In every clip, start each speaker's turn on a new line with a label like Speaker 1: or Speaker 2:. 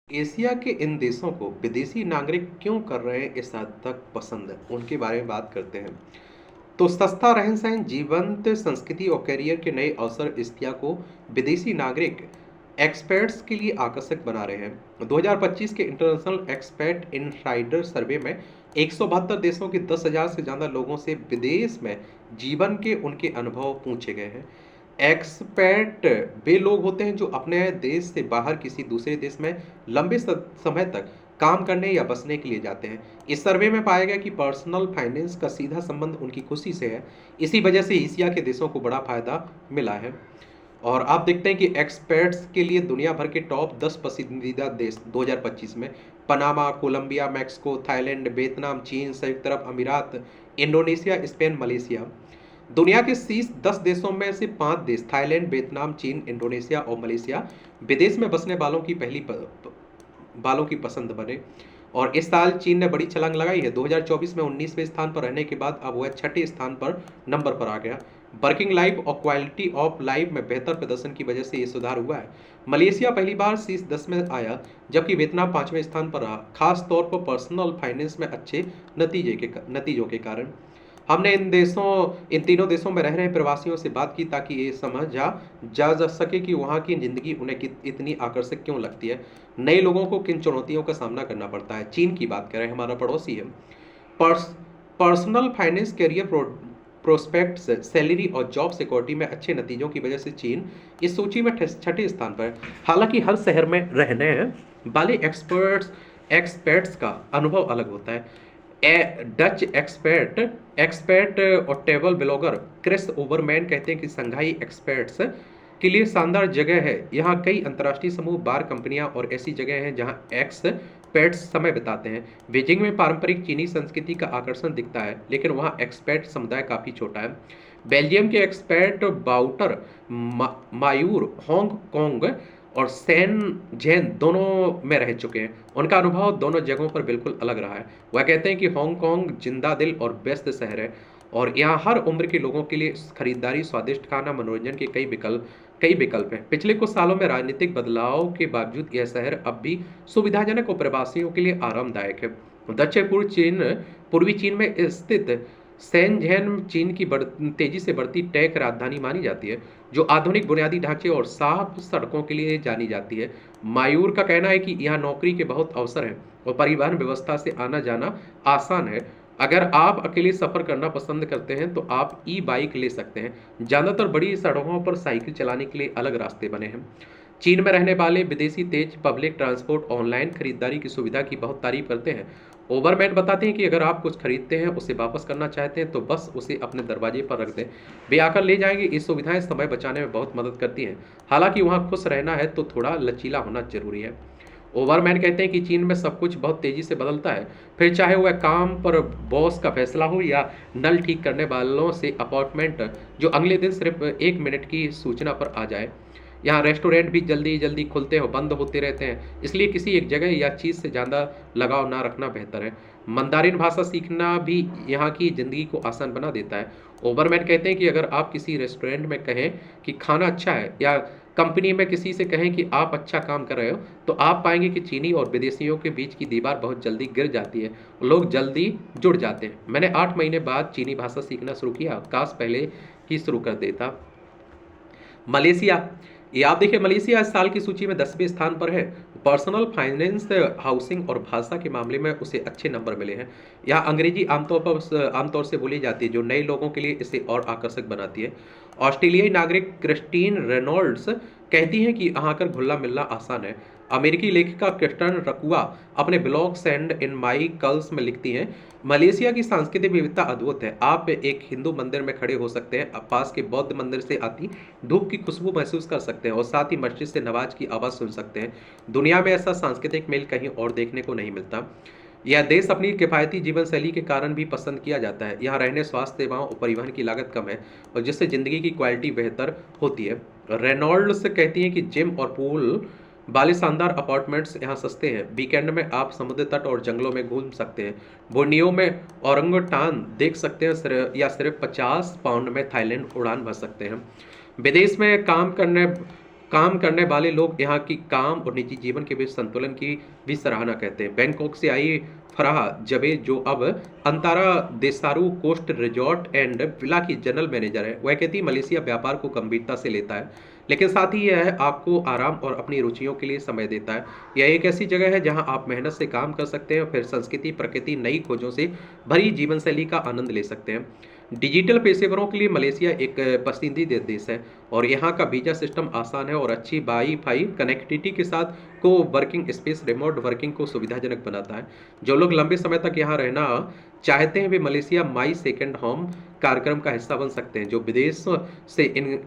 Speaker 1: Asia के इन देशों को विदेशी नागरिक क्यों कर रहे हैं इस हद तक पसंद है, उनके बारे में बात करते हैं। तो सस्ता रहन सहन, जीवंत संस्कृति और करियर के नए अवसर एशिया को विदेशी नागरिक एक्सपर्ट्स के लिए आकर्षक बना रहे हैं। 2025 के इंटरनेशनल एक्सपर्ट इनसाइडर सर्वे में 172 देशों के 10,000 से ज़्यादा लोगों से विदेश में जीवन के उनके अनुभव पूछे गए हैं। एक्सपैट वे लोग होते हैं जो अपने देश से बाहर किसी दूसरे देश में लंबे समय तक काम करने या बसने के लिए जाते हैं। इस सर्वे में पाया गया कि पर्सनल फाइनेंस का सीधा संबंध उनकी खुशी से है। इसी वजह से एशिया के देशों को बड़ा फायदा मिला है। और आप देखते हैं कि एक्सपर्ट्स के लिए दुनिया भर के टॉप 10 पसंदीदा देश 2025 में Panama, Colombia, Mexico, Thailand, Vietnam, चीन, संयुक्त अरब अमीरात, इंडोनेशिया, स्पेन, मलेशिया। दुनिया के शीर्ष 10 देशों में से 5 देश थाईलैंड, वियतनाम, चीन, इंडोनेशिया और मलेशिया विदेश में बसने वालों की बालों की पसंद बने। और इस साल चीन ने बड़ी छलांग लगाई है। 2024 में 19वें स्थान पर रहने के बाद अब वह छठे स्थान पर नंबर पर आ गया। वर्किंग लाइफ और क्वालिटी ऑफ लाइफ में बेहतर प्रदर्शन की वजह से ये सुधार हुआ है। मलेशिया पहली बार शीर्ष 10 में आया, जबकि वियतनाम 5वें स्थान पर रहा, खास तौर पर पर्सनल फाइनेंस में अच्छे नतीजों के कारण। हमने इन तीनों देशों में रह रहे प्रवासियों से बात की ताकि ये समझा जा सके कि वहाँ की ज़िंदगी उन्हें इतनी आकर्षक क्यों लगती है, नए लोगों को किन चुनौतियों का सामना करना पड़ता है। चीन की बात करें, हमारा पड़ोसी है। Purse personal finance, career prospects, salary और जॉब सिक्योरिटी में अच्छे नतीजों की वजह से चीन इस सूची में छठे स्थान पर है। हालांकि हर शहर में रहने वाले एक्सपर्ट्स का अनुभव अलग होता है। डच एक्सपर्ट और ट्रैवल ब्लॉगर क्रिस ओवरमैन कहते हैं कि संघाई एक्सपर्ट्स के लिए शानदार जगह है। यहाँ कई अंतर्राष्ट्रीय समूह, बार, कंपनियां और ऐसी जगह हैं जहाँ एक्सपर्ट्स समय बिताते हैं। बीजिंग में पारंपरिक चीनी संस्कृति का आकर्षण दिखता है, लेकिन वहाँ एक्सपर्ट समुदाय काफ़ी छोटा है। बेल्जियम के एक्सपर्ट बाउटर मायूर हांगकांग और सैन जैन दोनों में रह चुके हैं। उनका अनुभव दोनों जगहों पर बिल्कुल अलग रहा है। वह कहते हैं कि हांगकांग जिंदा दिल और व्यस्त शहर है और यहाँ हर उम्र के लोगों के लिए खरीदारी, स्वादिष्ट खाना, मनोरंजन के कई विकल्प हैं। पिछले कुछ सालों में राजनीतिक बदलाव के बावजूद यह शहर अब भी सुविधाजनक और प्रवासियों के लिए आरामदायक है। दक्षिण पूर्वी चीन में स्थित शेनझेन चीन की तेजी से बढ़ती टेक राजधानी मानी जाती है, जो आधुनिक बुनियादी ढांचे और साफ सड़कों के लिए जानी जाती है। मायूर का कहना है कि यहाँ नौकरी के बहुत अवसर हैं और परिवहन व्यवस्था से आना जाना आसान है। अगर आप अकेले सफर करना पसंद करते हैं तो आप ई बाइक ले सकते हैं। ज़्यादातर बड़ी सड़कों पर साइकिल चलाने के लिए अलग रास्ते बने हैं। चीन में रहने वाले विदेशी तेज पब्लिक ट्रांसपोर्ट, ऑनलाइन खरीदारी की सुविधा की बहुत तारीफ करते हैं। ओवरमैन बताते हैं कि अगर आप कुछ खरीदते हैं, उसे वापस करना चाहते हैं तो बस उसे अपने दरवाजे पर रख दें, वे आकर ले जाएंगे। इस सुविधाएं समय बचाने में बहुत मदद करती हैं। हालांकि वहाँ खुश रहना है तो थोड़ा लचीला होना जरूरी है। ओवरमैन कहते हैं कि चीन में सब कुछ बहुत तेजी से बदलता है, फिर चाहे वह काम पर बॉस का फैसला हो या नल ठीक करने वालों से अपॉइंटमेंट जो अगले दिन सिर्फ 1 मिनट की सूचना पर आ जाए। यहाँ रेस्टोरेंट भी जल्दी जल्दी खुलते हो बंद होते रहते हैं, इसलिए किसी एक जगह या चीज़ से ज़्यादा लगाव ना रखना बेहतर है। मंदारिन भाषा सीखना भी यहाँ की ज़िंदगी को आसान बना देता है। ओवरमैन कहते हैं कि अगर आप किसी रेस्टोरेंट में कहें कि खाना अच्छा है या कंपनी में किसी से कहें कि आप अच्छा काम कर रहे हो, तो आप पाएंगे कि चीनी और विदेशियों के बीच की दीवार बहुत जल्दी गिर जाती है। लोग जल्दी जुड़ जाते हैं। मैंने 8 महीने बाद चीनी भाषा सीखना शुरू किया, काश पहले ही शुरू कर देता। मलेशिया, ये आप देखिए, मलेशिया इस साल की सूची में 10वें स्थान पर है। पर्सनल फाइनेंस, हाउसिंग और भाषा के मामले में उसे अच्छे नंबर मिले हैं। यहाँ अंग्रेजी आमतौर से बोली जाती है, जो नए लोगों के लिए इसे और आकर्षक बनाती है। ऑस्ट्रेलियाई नागरिक क्रिस्टीन रेनॉल्ड्स कहती हैं कि यहाँ आकर घुलना मिलना आसान है। अमेरिकी लेखिका क्रिस्टन रकुआ अपने blog sand in my curls में लिखती हैं, मलेशिया की सांस्कृतिक विविधता अद्भुत है। आप एक हिंदू मंदिर में खड़े हो सकते हैं, पास के बौद्ध मंदिर से आती धूप की खुशबू महसूस कर सकते हैं और साथ ही मस्जिद से नमाज की आवाज़ सुन सकते हैं। दुनिया में ऐसा सांस्कृतिक मेल कहीं और देखने को नहीं मिलता। यह देश अपनी किफ़ायती जीवन शैली के कारण भी पसंद किया जाता है। यहाँ रहने, स्वास्थ्य सेवाओं और परिवहन की लागत कम है और जिससे ज़िंदगी की क्वालिटी बेहतर होती है। रेनॉल्ड्स कहती हैं कि जिम और पूल वाले शानदार अपार्टमेंट्स यहाँ सस्ते हैं। वीकेंड में आप समुद्र तट और जंगलों में घूम सकते हैं। बोर्नियो में औरंगुटान देख सकते हैं या सिर्फ 50 पाउंड में थाईलैंड उड़ान भर सकते हैं। विदेश में काम करने काम करने वाले लोग यहाँ की काम और निजी जीवन के बीच संतुलन की भी सराहना करते हैं। बैंकॉक से आई फराह जवेद, जो अब Anantara Desaru Coast Resort and Villa की जनरल मैनेजर है, वह कहती है मलेशिया व्यापार को गंभीरता से लेता है, लेकिन साथ ही यह आपको आराम और अपनी रुचियों के लिए समय देता है। यह एक ऐसी जगह है जहां आप मेहनत से काम कर सकते हैं और फिर संस्कृति, प्रकृति, नई खोजों से भरी जीवन शैली का आनंद ले सकते हैं। डिजिटल पेशेवरों के लिए मलेशिया एक पसंदीदा देश है और यहाँ का वीजा सिस्टम आसान है और अच्छी वाईफाई कनेक्टिविटी के साथ को वर्किंग स्पेस रिमोट वर्किंग को सुविधाजनक बनाता है। जो लोग लंबे समय तक यहाँ रहना चाहते हैं वे मलेशिया माई सेकंड होम कार्यक्रम का हिस्सा बन सकते हैं, जो विदेश से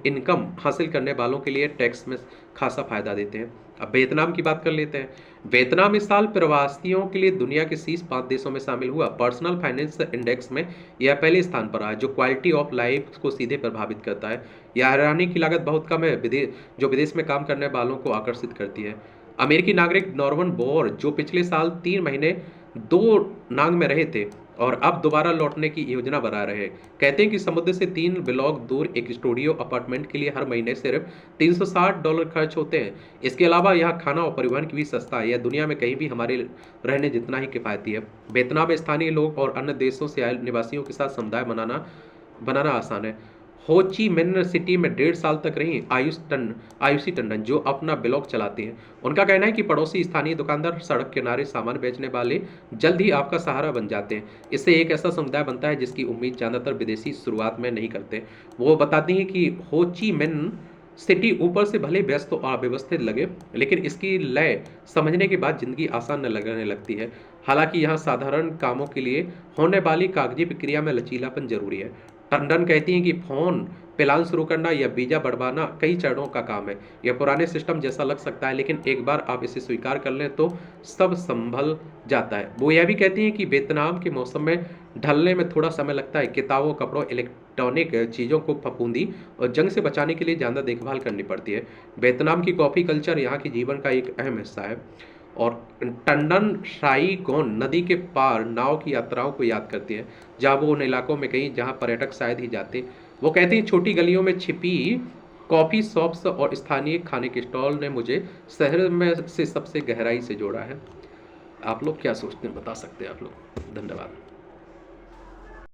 Speaker 1: इनकम हासिल करने वालों के लिए टैक्स में खासा फायदा देते हैं। अब वियतनाम की बात कर लेते हैं। वियतनाम इस साल प्रवासियों के लिए दुनिया के शीर्ष 5 देशों में शामिल हुआ। पर्सनल फाइनेंस इंडेक्स में यह पहले स्थान पर आया, जो क्वालिटी ऑफ लाइफ को सीधे प्रभावित करता है। यह रहने की लागत बहुत कम है, जो विदेश में काम करने वालों को आकर्षित करती है। अमेरिकी नागरिक नॉर्मन बोर, जो पिछले साल 3 महीने दो नांग में रहे थे और अब दोबारा लौटने की योजना बना रहे हैं, कहते हैं कि समुद्र से 3 ब्लॉक दूर एक स्टूडियो अपार्टमेंट के लिए हर महीने सिर्फ $360 खर्च होते हैं। इसके अलावा यहाँ खाना और परिवहन की भी सस्ता है। यह दुनिया में कहीं भी हमारे रहने जितना ही किफ़ायती है। वियतनाम में स्थानीय लोग और अन्य देशों से आए निवासियों के साथ समुदाय बनाना आसान है। हो ची मिन्ह सिटी में 1.5 साल तक रही आयुषी टंडन, जो अपना ब्लॉग चलाती हैं। उनका कहना है कि पड़ोसी स्थानीय दुकानदार, सड़क किनारे सामान बेचने वाले जल्द ही आपका सहारा बन जाते हैं। इससे एक ऐसा समुदाय बनता है जिसकी उम्मीद ज़्यादातर विदेशी शुरुआत में नहीं करते। वो बताती हैं कि हो ची मिन्ह सिटी ऊपर से भले व्यस्त और अव्यवस्थित लगे, लेकिन इसकी लय समझने के बाद जिंदगी आसान न लगने लगती है। हालांकि यहाँ साधारण कामों के लिए होने वाली कागजी प्रक्रिया में लचीलापन जरूरी है। टंडन कहती हैं कि फोन प्लान शुरू करना या वीजा बढ़वाना कई चरणों का काम है। यह पुराने सिस्टम जैसा लग सकता है, लेकिन एक बार आप इसे स्वीकार कर लें तो सब संभल जाता है। वो यह भी कहती हैं कि वियतनाम के मौसम में ढलने में थोड़ा समय लगता है। किताबों, कपड़ों, इलेक्ट्रॉनिक चीज़ों को फफूंदी और जंग से बचाने के लिए ज़्यादा देखभाल करनी पड़ती है। वियतनाम की कॉफ़ी कल्चर यहाँ के जीवन का एक अहम हिस्सा है। और टंडन साइगोन नदी के पार नाव की यात्राओं को याद करती है, जहाँ वो उन इलाकों में गई जहाँ पर्यटक शायद ही जाते। वो कहती हैं छोटी गलियों में छिपी कॉफ़ी शॉप्स और स्थानीय खाने के स्टॉल ने मुझे शहर में से सबसे गहराई से जोड़ा है। आप लोग क्या सोचते हैं, बता सकते हैं आप लोग। धन्यवाद।